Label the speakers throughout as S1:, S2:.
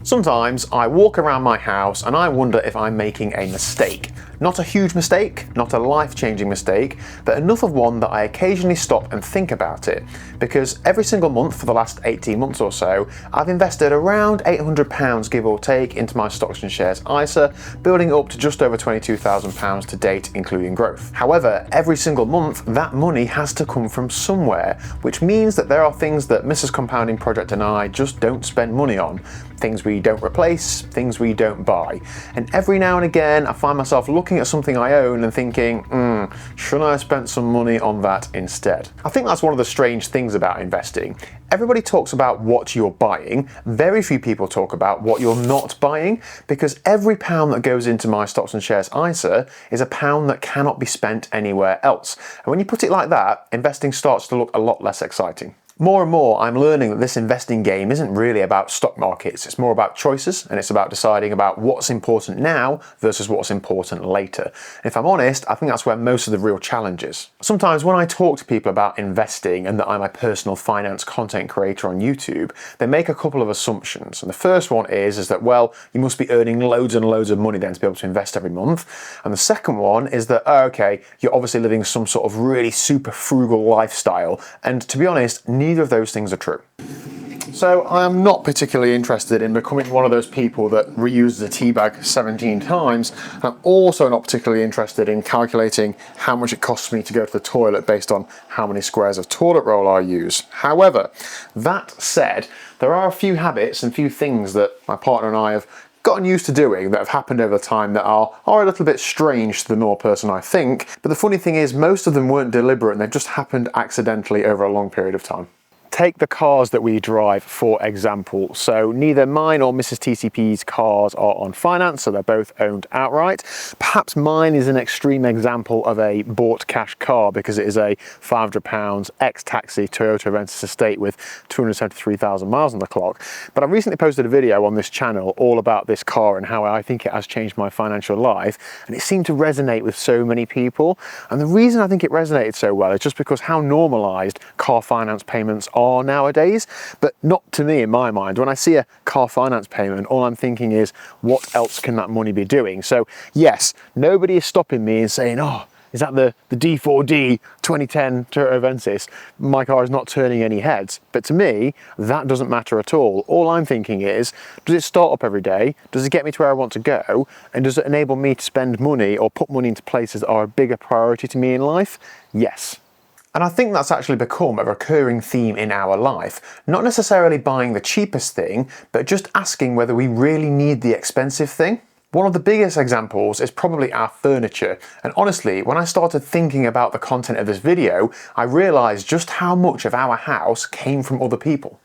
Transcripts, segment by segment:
S1: Sometimes I walk around my house and I wonder if I'm making a mistake. Not a huge mistake, not a life-changing mistake, but enough of one that I occasionally stop and think about it. Because every single month for the last 18 months or so, I've invested around £800 give or take into my stocks and shares ISA, building up to just over £22,000 to date, including growth. However, every single month, that money has to come from somewhere, which means that there are things that Mrs. Compounding Project and I just don't spend money on. Things we don't replace, things we don't buy. And every now and again, I find myself looking at something I own and thinking, shouldn't I have spent some money on that instead? I think that's one of the strange things about investing. Everybody talks about what you're buying. Very few people talk about what you're not buying, because every pound that goes into my stocks and shares ISA is a pound that cannot be spent anywhere else. And when you put it like that, investing starts to look a lot less exciting. More and more, I'm learning that this investing game isn't really about stock markets. It's more about choices, and it's about deciding about what's important now versus what's important later. And if I'm honest, I think that's where most of the real challenge is. Sometimes when I talk to people about investing and that I'm a personal finance content creator on YouTube, they make a couple of assumptions. And the first one is that, well, you must be earning loads and loads of money then to be able to invest every month. And the second one is that, oh, okay, you're obviously living some sort of really super frugal lifestyle. And to be honest, neither of those things are true. So I am not particularly interested in becoming one of those people that reuses a tea bag 17 times. I'm also not particularly interested in calculating how much it costs me to go to the toilet based on how many squares of toilet roll I use. However, that said, there are a few habits and few things that my partner and I have gotten used to doing that have happened over time that are a little bit strange to the normal person, I think. But the funny thing is, most of them weren't deliberate and they've just happened accidentally over a long period of time. Take the cars that we drive, for example. So neither mine or Mrs. TCP's cars are on finance, so they're both owned outright. Perhaps mine is an extreme example of a bought cash car because it is a £500 ex-taxi Toyota Avensis Estate with 273,000 miles on the clock. But I recently posted a video on this channel all about this car and how I think it has changed my financial life, and it seemed to resonate with so many people. And the reason I think it resonated so well is just because how normalised car finance payments are nowadays, but not to me in my mind. When I see a car finance payment, all I'm thinking is, what else can that money be doing? So yes, nobody is stopping me and saying, oh, is that the D4D 2010 Toyota Avensis? My car is not turning any heads. But to me, that doesn't matter at all. All I'm thinking is, does it start up every day? Does it get me to where I want to go? And does it enable me to spend money or put money into places that are a bigger priority to me in life? Yes. And I think that's actually become a recurring theme in our life. Not necessarily buying the cheapest thing, but just asking whether we really need the expensive thing. One of the biggest examples is probably our furniture. And honestly, when I started thinking about the content of this video, I realised just how much of our house came from other people.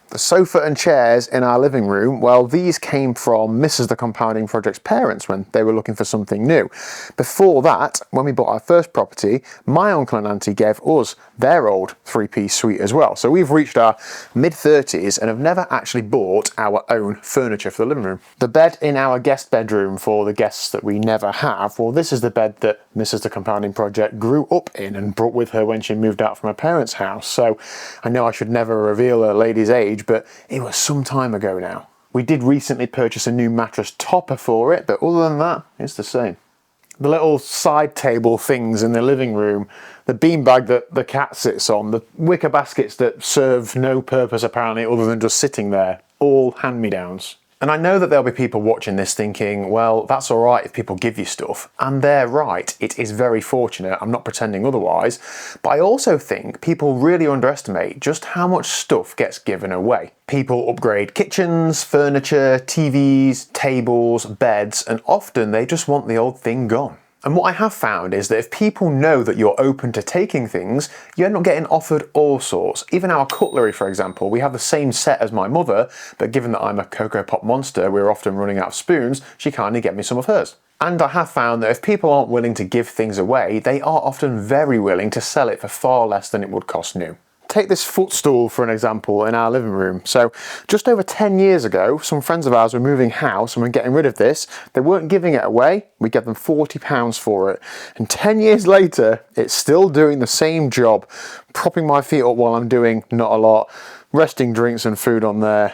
S1: The sofa and chairs in our living room, well, these came from Mrs. the Compounding Project's parents when they were looking for something new. Before that, when we bought our first property, my uncle and auntie gave us their old three-piece suite as well. So we've reached our mid-30s and have never actually bought our own furniture for the living room. The bed in our guest bedroom for the guests that we never have, well, this is the bed that Mrs. the Compounding Project grew up in and brought with her when she moved out from her parents' house. So I know I should never reveal a lady's age, but it was some time ago now. We did recently purchase a new mattress topper for it, but other than that, it's the same. The little side table things in the living room, the beanbag that the cat sits on, the wicker baskets that serve no purpose apparently other than just sitting there, all hand-me-downs. And I know that there'll be people watching this thinking, well, that's all right if people give you stuff. And they're right, it is very fortunate, I'm not pretending otherwise. But I also think people really underestimate just how much stuff gets given away. People upgrade kitchens, furniture, TVs, tables, beds, and often they just want the old thing gone. And what I have found is that if people know that you're open to taking things, you end up getting offered all sorts. Even our cutlery, for example, we have the same set as my mother, but given that I'm a Cocoa Pop monster, we're often running out of spoons, she kindly get me some of hers. And I have found that if people aren't willing to give things away, they are often very willing to sell it for far less than it would cost new. Take this footstool for an example in our living room. So just over 10 years ago, some friends of ours were moving house and were getting rid of this. They weren't giving it away. We gave them £40 for it. And 10 years later, it's still doing the same job, propping my feet up while I'm doing not a lot, resting drinks and food on there.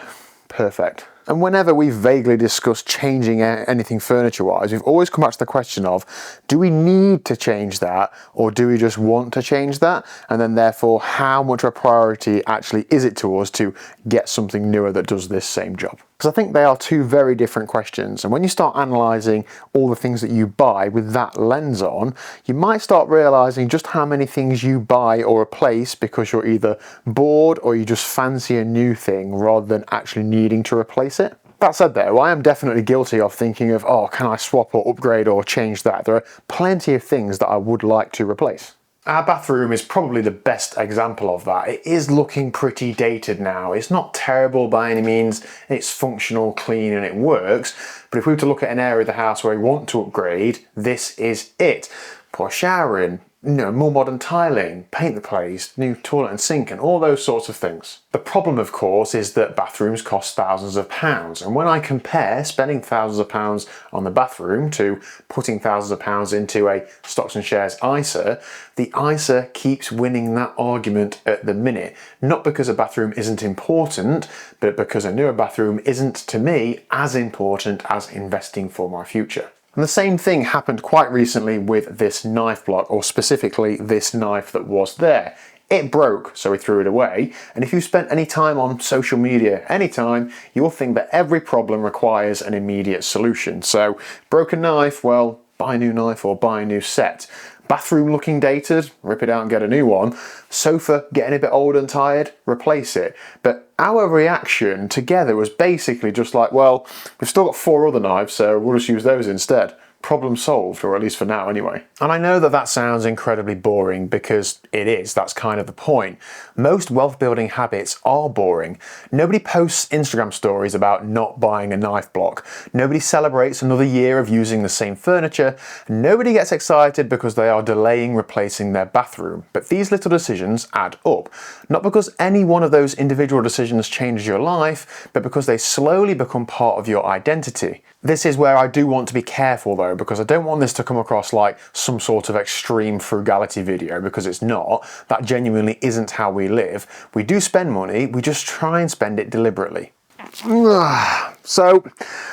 S1: Perfect. And whenever we've vaguely discussed changing anything furniture-wise, we've always come back to the question of, do we need to change that, or do we just want to change that? And then therefore, how much of a priority actually is it to us to get something newer that does this same job? Because I think they are two very different questions. And when you start analysing all the things that you buy with that lens on, you might start realising just how many things you buy or replace because you're either bored or you just fancy a new thing rather than actually needing to replace it. That said though, I am definitely guilty of thinking of, oh, can I swap or upgrade or change that? There are plenty of things that I would like to replace. Our bathroom is probably the best example of that. It is looking pretty dated now. It's not terrible by any means. It's functional, clean, and it works. But if we were to look at an area of the house where we want to upgrade, this is it. Put a shower in, more modern tiling, paint the place, new toilet and sink, and all those sorts of things. The problem, of course, is that bathrooms cost thousands of pounds. And when I compare spending thousands of pounds on the bathroom to putting thousands of pounds into a stocks and shares ISA, the ISA keeps winning that argument at the minute. Not because a bathroom isn't important, but because a newer bathroom isn't, to me, as important as investing for my future. And the same thing happened quite recently with this knife block, or specifically this knife that was there. It broke, so we threw it away. And if you spent any time on social media, anytime, you'll think that every problem requires an immediate solution. So, broken knife, well, buy a new knife or buy a new set. Bathroom looking dated, rip it out and get a new one. Sofa getting a bit old and tired, replace it. But our reaction together was basically just like, well, we've still got 4 other knives, so we'll just use those instead. Problem solved, or at least for now anyway. And I know that that sounds incredibly boring, because it is, that's kind of the point. Most wealth building habits are boring. Nobody posts Instagram stories about not buying a knife block. Nobody celebrates another year of using the same furniture. Nobody gets excited because they are delaying replacing their bathroom. But these little decisions add up. Not because any one of those individual decisions changes your life, but because they slowly become part of your identity. This is where I do want to be careful though, because I don't want this to come across like some sort of extreme frugality video, because it's not. That genuinely isn't how we live. We do spend money, we just try and spend it deliberately. So,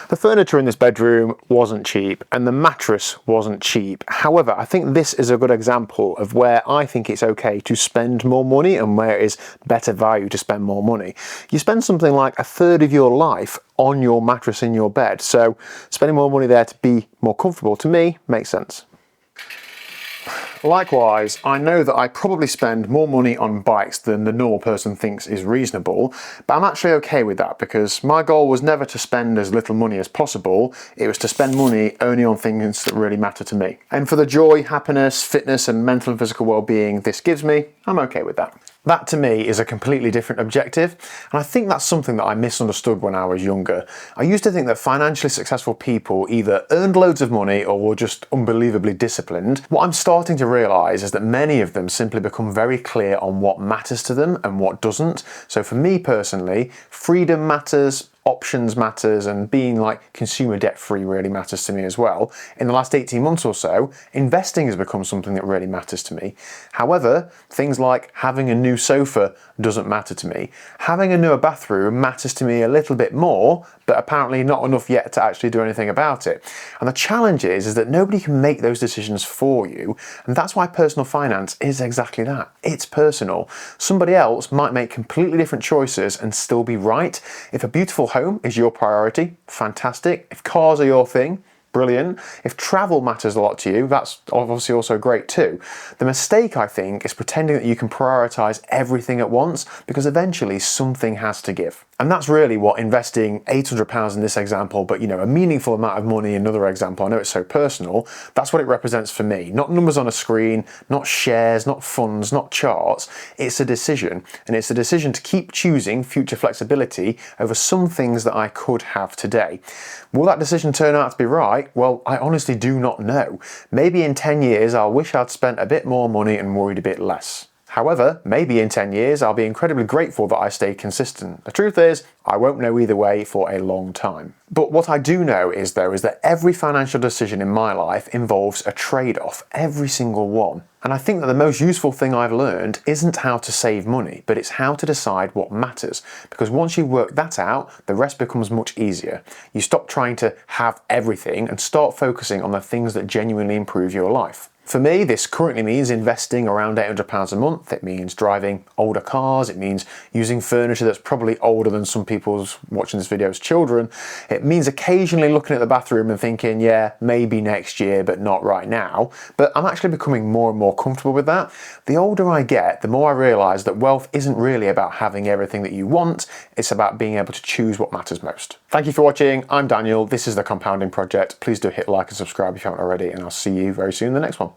S1: the furniture in this bedroom wasn't cheap and the mattress wasn't cheap. However, I think this is a good example of where I think it's okay to spend more money and where it is better value to spend more money. You spend something like a third of your life on your mattress in your bed, so spending more money there to be more comfortable, to me, makes sense. Likewise, I know that I probably spend more money on bikes than the normal person thinks is reasonable, but I'm actually okay with that, because my goal was never to spend as little money as possible. It was to spend money only on things that really matter to me. And for the joy, happiness, fitness and mental and physical well-being this gives me, I'm okay with that. That to me is a completely different objective, and I think that's something that I misunderstood when I was younger. I used to think that financially successful people either earned loads of money or were just unbelievably disciplined. What I'm starting to realise is that many of them simply become very clear on what matters to them and what doesn't. So for me personally, freedom matters, options matters, and being like consumer debt free really matters to me as well. In the last 18 months or so, investing has become something that really matters to me. However, things like having a new sofa doesn't matter to me. Having a newer bathroom matters to me a little bit more, but apparently not enough yet to actually do anything about it. And the challenge is that nobody can make those decisions for you, and that's why personal finance is exactly that. It's personal. Somebody else might make completely different choices and still be right. If a beautiful home is your priority, fantastic. If cars are your thing, brilliant. If travel matters a lot to you, that's obviously also great too. The mistake, I think, is pretending that you can prioritise everything at once, because eventually something has to give. And that's really what investing £800 in this example, but a meaningful amount of money in another example, I know it's so personal, that's what it represents for me. Not numbers on a screen, not shares, not funds, not charts. It's a decision, and it's a decision to keep choosing future flexibility over some things that I could have today. Will that decision turn out to be right? Well, I honestly do not know. Maybe in 10 years I'll wish I'd spent a bit more money and worried a bit less. However, maybe in 10 years I'll be incredibly grateful that I stayed consistent. The truth is, I won't know either way for a long time. But what I do know is that every financial decision in my life involves a trade-off, every single one. And I think that the most useful thing I've learned isn't how to save money, but it's how to decide what matters. Because once you work that out, the rest becomes much easier. You stop trying to have everything and start focusing on the things that genuinely improve your life. For me, this currently means investing around £800 a month. It means driving older cars. It means using furniture that's probably older than some people's watching this video's children. It means occasionally looking at the bathroom and thinking, yeah, maybe next year, but not right now. But I'm actually becoming more and more comfortable with that. The older I get, the more I realise that wealth isn't really about having everything that you want. It's about being able to choose what matters most. Thank you for watching. I'm Daniel. This is The Compounding Project. Please do hit like and subscribe if you haven't already, and I'll see you very soon in the next one.